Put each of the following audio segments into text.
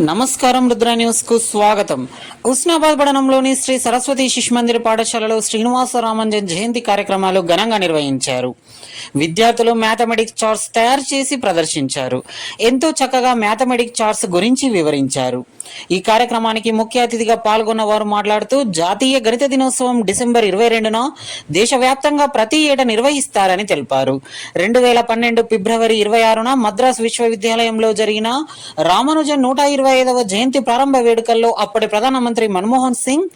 నమస్కారం, రుద్ర న్యూస్ కు స్వాగతం. ఉస్నాబాద్ పట్టణంలోని శ్రీ సరస్వతి శిశు మందిర్ పాఠశాలలో శ్రీనివాస రామంజన్ జయంతి కార్యక్రమాలు ఘనంగా నిర్వహించారు. విద్యార్థులు మ్యాథమెటిక్స్ చార్ట్స్ తయారు చేసి ప్రదర్శించారు. ఎంతో చక్కగా మ్యాథమెటిక్స్ చార్ట్స్ గురించి వివరించారు. ఈ కార్యక్రమానికి ముఖ్య అతిథిగా పాల్గొన్న వారు మాట్లాడుతూ జాతీయ గణిత దినోత్సవం డిసెంబర్ 22న దేశవ్యాప్తంగా ప్రతి ఏటా నిర్వహిస్తారని తెలిపారు. 2012 ఫిబ్రవరి 26న మద్రాస్ విశ్వవిద్యాలయంలో జరిగిన రామానుజన్ 125వ జయంతి ప్రారంభ వేడుకల్లో అప్పటి ప్రధానమంత్రి మన్మోహన్ సింగ్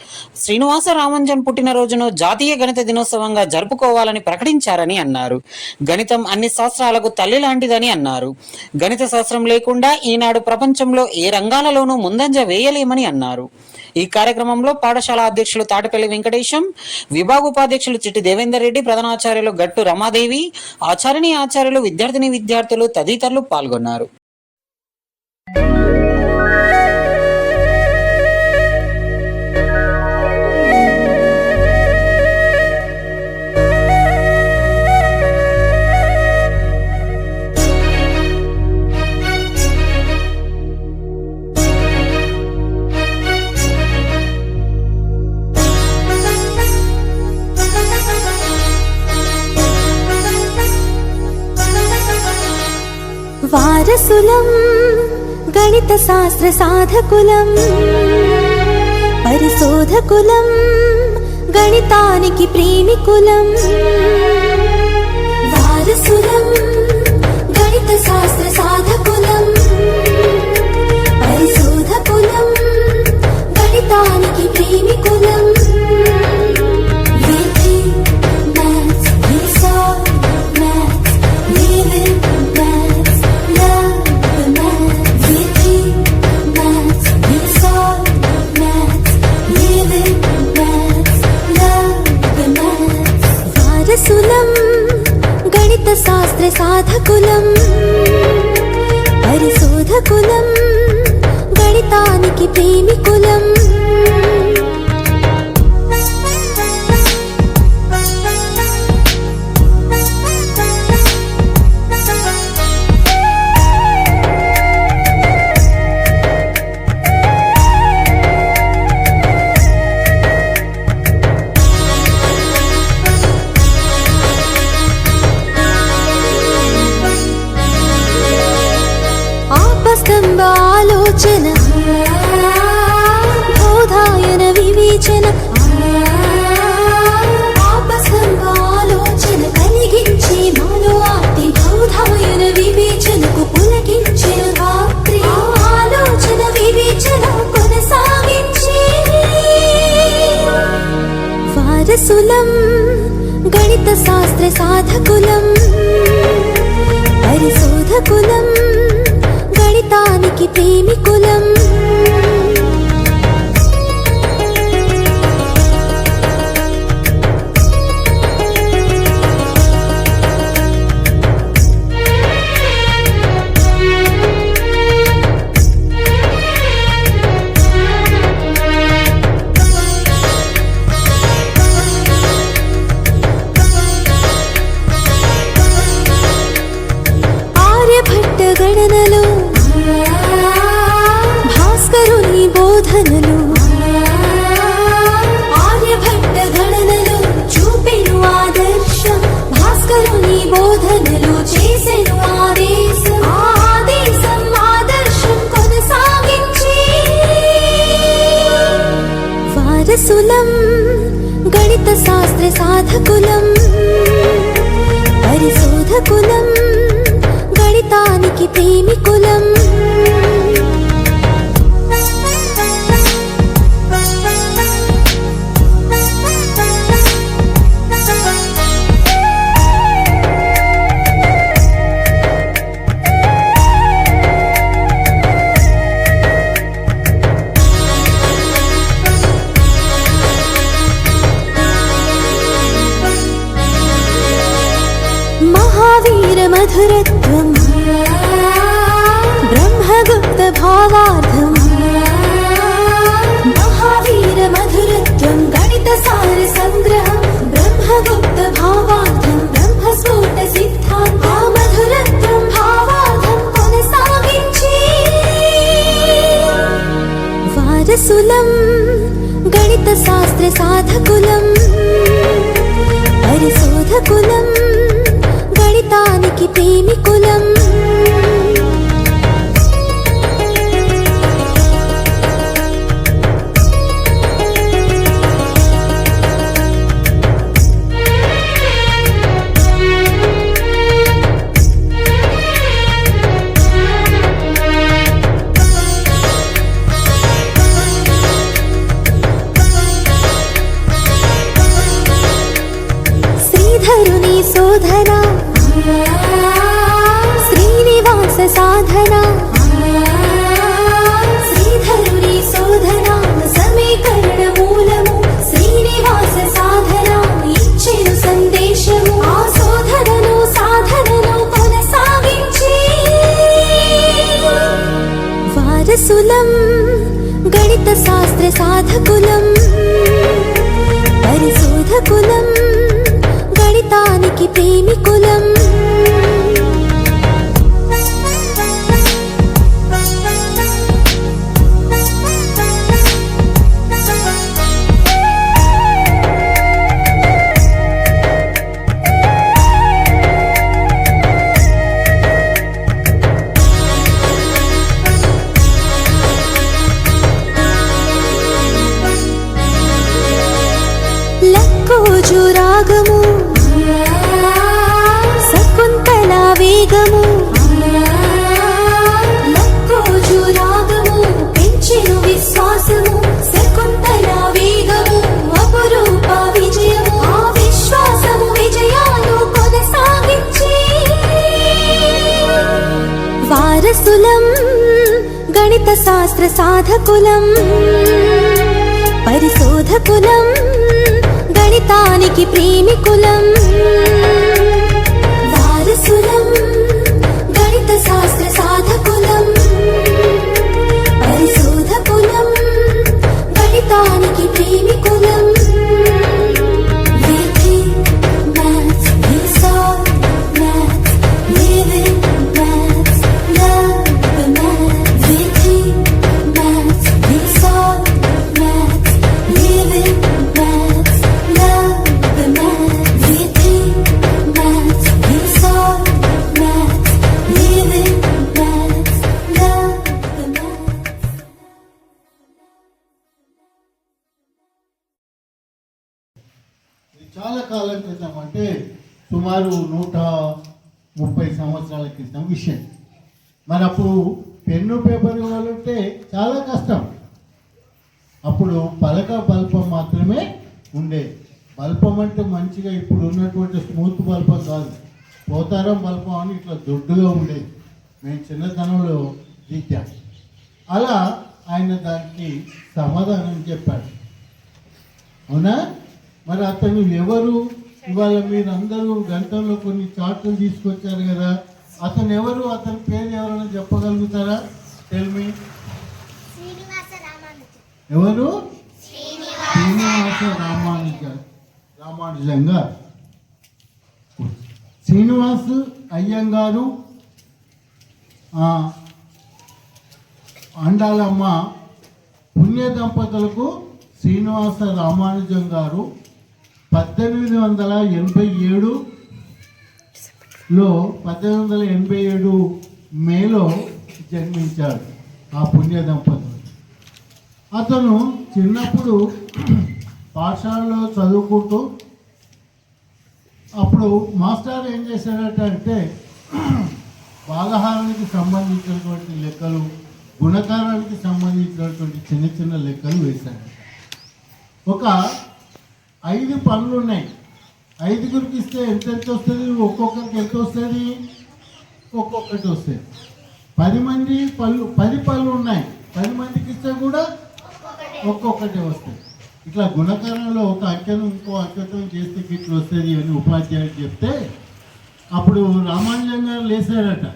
శ్రీనివాస రామంజన్ పుట్టినరోజును జాతీయ గణిత దినోత్సవంగా జరుపుకోవాలని ప్రకటించారని అన్నారు. గణితం అన్ని శాస్త్రాలకు తల్లి లాంటిదని అన్నారు. గణిత శాస్త్రం లేకుండా ఈనాడు ప్రపంచంలో ఏ రంగాలలోనూ ముందంజ వేయలేమని అన్నారు. ఈ కార్యక్రమంలో పాఠశాల అధ్యక్షులు తాటిపల్లి వెంకటేశం, విభాగోపాధ్యక్షులు చిట్టి దేవేందర్ రెడ్డి, ప్రధానాచార్యులు గట్టు రమాదేవి, ఆచార్యులు, విద్యార్థులు తదితరులు పాల్గొన్నారు. వారసులం గణిత శాస్త్ర సాధకులం, పరిశోధకులం, గణితానికి ప్రేమికులం. వారసులం గణిత శాస్త్ర సాధకులం, పరిశోధకులం, గణితానికి ప్రేమికులం. వారసులం గణిత శాస్త్ర సాధకులం, పరిశోధకులం, గణితానికి ప్రేమికులం. ఆలోచన బోధాయన వివేచన, ఆలోచన కలిగించే మాలో ఆప్తి, బోధాయన వివేచనకు పులకించిన రాత్రి, ఆలోచన వివేచన కొనసాగించే. వారసులం గణిత శాస్త్ర సాధకులం, పరిశోధకులం, గణితానికి ప్రేమికులం. ఆర్యభట్ట గణనలో, భాస్కరుని బోధనలు, ఆర్యభట్ట గణనలు చూపెను ఆదర్శం, భాస్కరుని బోధనలు చేసెను ఆదేశం, ఆదేశం ఆదర్శం కొనసాగించి. వారసులం గణిత శాస్త్ర సాధకులం, పరిశోధకులం, గణితానికి ప్రేమికులం. మహావీర మధురత్వం, బ్రహ్మగుప్త భావార్థం, మహావీర మధురత్వం, గణిత సార సంగ్రహం, బ్రహ్మగుప్త భావార్థం, బ్రహ్మస్ఫోట సిద్ధాంతం, మధురత్వం భావార్థం కొనసాగించి. వారసులం గణిత శాస్త్ర సాధకులం పరిశోధకులం గణితానికి ప్రేమికులం శ్రీధరుని శోధన శ్రీనివాస సాధన శ్రీధరుని శోధన సమీకరణ మూలము శ్రీనివాస సాధన ఇచ్చెను సందేశము ఆ శోధనను సాధనను కొనసాగించి వారసులం గణిత శాస్త్ర సాధకులం పరిశోధకులం గణితానికి ప్రేమికులం లక్కోజు రాగము శకుంతల వేగము లక్కోజు రాగము పెంచెను విశ్వాసము శకుంతల వేగము అపురూప విజయము ఆ విశ్వాసము విజయాలు కొనసాగించి వారసులం గణిత శాస్త్ర సాధకులం పరిశోధకులం గణితానికి ప్రేమికులం వారసులం గణిత శాస్త్ర సాధకులం పరిశోధకులం గణితానికి ప్రేమికులం We think maths, we solve maths, live in maths, love the maths. We think maths, we solve maths, live in maths, love the maths. We think maths, we solve maths, live in maths, love the maths. ఇది చాలా కాలం క్రితం, అంటే సుమారు 130 సంవత్సరాల క్రితం విషయం. మరి అప్పుడు పెన్ను పేపర్ ఇవ్వాలంటే చాలా కష్టం. అప్పుడు పలక బల్పం మాత్రమే ఉండేది. బల్పం అంటే మంచిగా ఇప్పుడు ఉన్నటువంటి స్మూత్ బల్పం కాదు, పోతారం బల్పం అని ఇట్లా దొడ్డుగా ఉండేది. మేము చిన్నతనంలో దిద్దాం. అలా ఆయన దానికి సమాధానం చెప్పాడు. అవునా? మరి అతను ఎవరు? ఇవాళ మీరందరూ గంటల్లో కొన్ని చార్టులు తీసుకొచ్చారు కదా, అతను ఎవరు? అతని పేరు ఎవరైనా చెప్పగలుగుతారా? Tell me. ఎవరు? శ్రీనివాస రామానుజం గారు. శ్రీనివాస్ అయ్యంగారు, అండాలమ్మ పుణ్య దంపతులకు శ్రీనివాస రామానుజం గారు 1887 మేలో జన్మించాడు. ఆ పుణ్య దంపతులు. అతను చిన్నప్పుడు పాఠశాలలో చదువుకుంటూ అప్పుడు మాస్టర్ ఏం చేశాడట అంటే భాగహారానికి సంబంధించినటువంటి లెక్కలు, గుణకారానికి సంబంధించినటువంటి చిన్న చిన్న లెక్కలు వేశాడు. ఒక 5 పనులు ఉన్నాయి. 5గురికి ఇస్తే ఎంత వస్తుంది? ఒక్కొక్కరికి ఎంత వస్తుంది? ఒక్కొక్కటి వస్తుంది. 10 పనులు ఉన్నాయి. 10 మందికి ఇస్తే కూడా ఒక్కొక్కటి వస్తుంది. ఇట్లా గుణకారంలో ఒక అంకెను ఇంకో అంకెతో చేస్తే ఇట్లా వస్తుంది అని ఉపాధ్యాయుడు చెప్తే అప్పుడు రామానుజం గారు లేసాడట.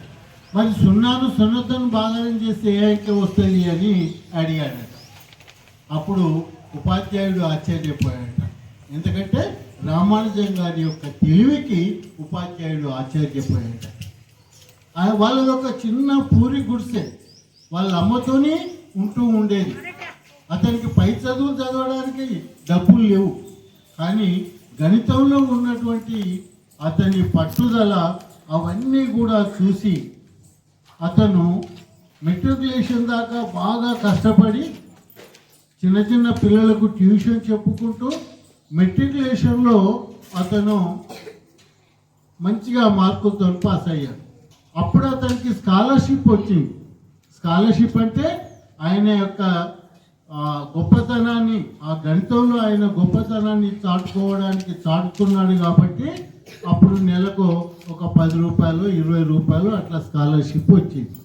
మరి సున్నతో భాగారం చేస్తే ఏ అంకె వస్తుంది అని అడిగాడట. అప్పుడు ఉపాధ్యాయుడు ఆశ్చర్యపోయాడట. ఎందుకంటే రామానుజం గారి యొక్క తెలివికి ఉపాధ్యాయుడు ఆశ్చర్యపోయాడట. వాళ్ళది ఒక చిన్న పూరి గుడిసె వాళ్ళ అమ్మతోనే ఉంటూ ఉండేది. అతనికి పై చదువులు చదవడానికి డబ్బులు లేవు, కానీ గణితంలో ఉన్నటువంటి అతని పట్టుదల అవన్నీ కూడా చూసి అతను మెట్రికులేషన్ దాకా బాగా కష్టపడి చిన్న చిన్న పిల్లలకు ట్యూషన్ చెప్పుకుంటూ మెట్రికులేషన్లో అతను మంచిగా మార్కులతో పాస్ అయ్యాడు. అప్పుడు అతనికి స్కాలర్షిప్ వచ్చింది. స్కాలర్షిప్ అంటే ఆయన యొక్క గొప్పతనాన్ని, ఆ గణితంలో ఆయన గొప్పతనాన్ని చాటుకున్నాడు కాబట్టి అప్పుడు నెలకు ఒక 10 రూపాయలు 20 రూపాయలు అట్లా స్కాలర్షిప్ వచ్చింది.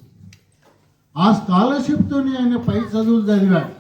ఆ స్కాలర్షిప్తోనే ఆయన పై చదువులు చదివాడు.